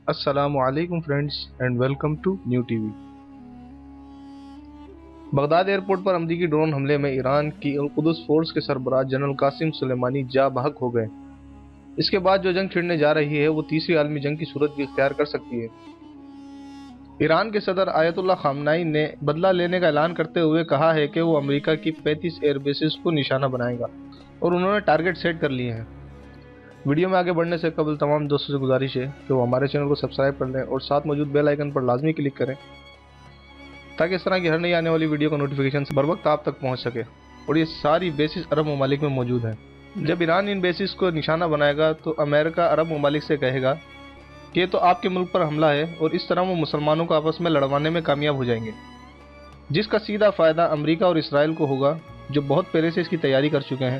السلام علیکم friends and welcome to New TV وی۔ بغداد ایئرپورٹ پر امریکی ڈرون حملے میں ایران کی القدس فورس کے سربراہ جنرل قاسم سلیمانی جاں بحق ہو گئے۔ اس کے بعد جو جنگ چھڑنے جا رہی ہے وہ تیسری عالمی جنگ کی صورت بھی اختیار کر سکتی ہے۔ ایران کے صدر آیت اللہ خامنائی نے بدلہ لینے کا اعلان کرتے ہوئے کہا ہے کہ وہ امریکہ کی 35 ایئر بیسز کو نشانہ بنائے گا اور انہوں نے ٹارگٹ سیٹ کر لیے ہیں۔ ویڈیو میں آگے بڑھنے سے قبل تمام دوستوں سے گزارش ہے کہ وہ ہمارے چینل کو سبسکرائب کر لیں اور ساتھ موجود بیل آئیکن پر لازمی کلک کریں تاکہ اس طرح کی ہر نئی آنے والی ویڈیو کا نوٹیفیکیشن بر وقت آپ تک پہنچ سکے، اور یہ ساری بیسز عرب ممالک میں موجود ہیں۔ جب ایران ان بیسز کو نشانہ بنائے گا تو امریکہ عرب ممالک سے کہے گا کہ یہ تو آپ کے ملک پر حملہ ہے، اور اس طرح وہ مسلمانوں کو آپس میں لڑوانے میں کامیاب ہو جائیں گے، جس کا سیدھا فائدہ امریکہ اور اسرائیل کو ہوگا، جو بہت پہلے سے اس کی تیاری کر چکے ہیں،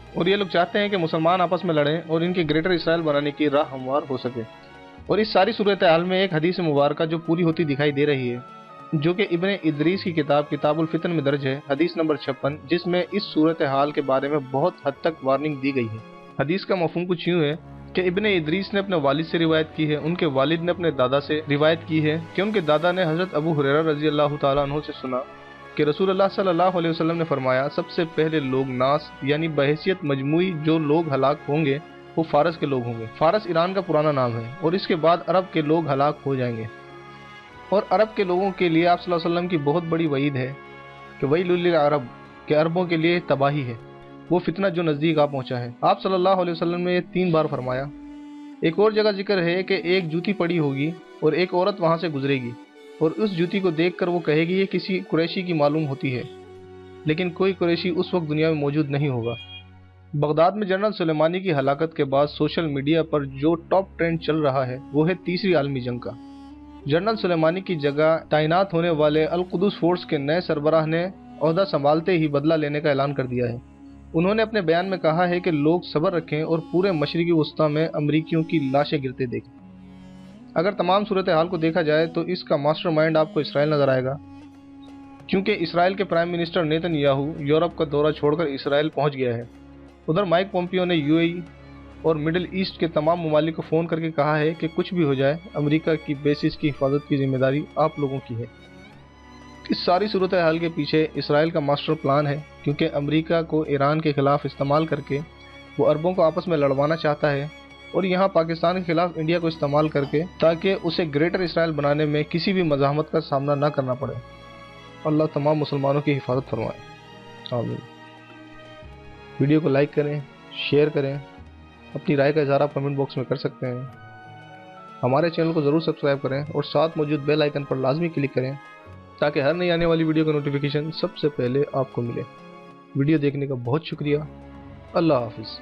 اور یہ لوگ چاہتے ہیں کہ مسلمان آپس میں لڑیں اور ان کی گریٹر اسرائیل بنانے کی راہ ہموار ہو سکے۔ اور اس ساری صورتحال میں ایک حدیث مبارکہ جو پوری ہوتی دکھائی دے رہی ہے، جو کہ ابن ادریس کی کتاب الفتن میں درج ہے، حدیث نمبر 56، جس میں اس صورتحال کے بارے میں بہت حد تک وارننگ دی گئی ہے۔ حدیث کا مفہوم کچھ یوں ہے کہ ابن ادریس نے اپنے والد سے روایت کی ہے، ان کے والد نے اپنے دادا سے روایت کی ہے کہ ان کے دادا نے حضرت ابو ہریرہ رضی اللہ تعالیٰ عنہ سے سنا کہ رسول اللہ صلی اللہ علیہ وسلم نے فرمایا، سب سے پہلے لوگ ناس یعنی بحیثیت مجموعی جو لوگ ہلاک ہوں گے وہ فارس کے لوگ ہوں گے۔ فارس ایران کا پرانا نام ہے، اور اس کے بعد عرب کے لوگ ہلاک ہو جائیں گے، اور عرب کے لوگوں کے لیے آپ صلی اللہ علیہ وسلم کی بہت بڑی وعید ہے کہ ویل للعرب، کہ عربوں کے لیے تباہی ہے، وہ فتنہ جو نزدیک آ پہنچا ہے۔ آپ صلی اللہ علیہ وسلم نے یہ 3 بار فرمایا۔ ایک اور جگہ ذکر ہے کہ ایک جوتی پڑی ہوگی اور ایک عورت وہاں سے گزرے گی، اور اس جوتی کو دیکھ کر وہ کہے گی یہ کسی قریشی کی معلوم ہوتی ہے، لیکن کوئی قریشی اس وقت دنیا میں موجود نہیں ہوگا۔ بغداد میں جنرل سلیمانی کی ہلاکت کے بعد سوشل میڈیا پر جو ٹاپ ٹرینڈ چل رہا ہے وہ ہے تیسری عالمی جنگ کا۔ جنرل سلیمانی کی جگہ تعینات ہونے والے القدس فورس کے نئے سربراہ نے عہدہ سنبھالتے ہی بدلہ لینے کا اعلان کر دیا ہے۔ انہوں نے اپنے بیان میں کہا ہے کہ لوگ صبر رکھیں اور پورے مشرقی وسطی میں امریکیوں کی لاشیں گرتے دیکھیں۔ اگر تمام صورتحال کو دیکھا جائے تو اس کا ماسٹر مائنڈ آپ کو اسرائیل نظر آئے گا، کیونکہ اسرائیل کے prime minister Nitin Yahoo Europe کا دورہ چھوڑ کر اسرائیل پہنچ گیا ہے۔ ادھر مائک پومپیو نے UAE اور مڈل ایسٹ کے تمام ممالک کو فون کر کے کہا ہے کہ کچھ بھی ہو جائے امریکہ کی بیسز کی حفاظت کی ذمہ داری آپ لوگوں کی ہے۔ اس ساری صورتحال کے پیچھے اسرائیل کا ماسٹر پلان ہے، کیونکہ امریکہ کو ایران کے خلاف استعمال کر کے وہ عربوں کو آپس میں لڑوانا چاہتا ہے، اور یہاں پاکستان کے خلاف انڈیا کو استعمال کر کے تاکہ اسے گریٹر اسرائیل بنانے میں کسی بھی مزاحمت کا سامنا نہ کرنا پڑے۔ اللہ تمام مسلمانوں کی حفاظت فرمائے، آمین۔ ویڈیو کو لائک کریں، شیئر کریں، اپنی رائے کا اظہار آپ کمنٹ باکس میں کر سکتے ہیں۔ ہمارے چینل کو ضرور سبسکرائب کریں اور ساتھ موجود بیل آئیکن پر لازمی کلک کریں تاکہ ہر نئی آنے والی ویڈیو کا نوٹیفیکیشن سب سے پہلے آپ کو ملے۔ ویڈیو دیکھنے کا بہت شکریہ۔ اللہ حافظ۔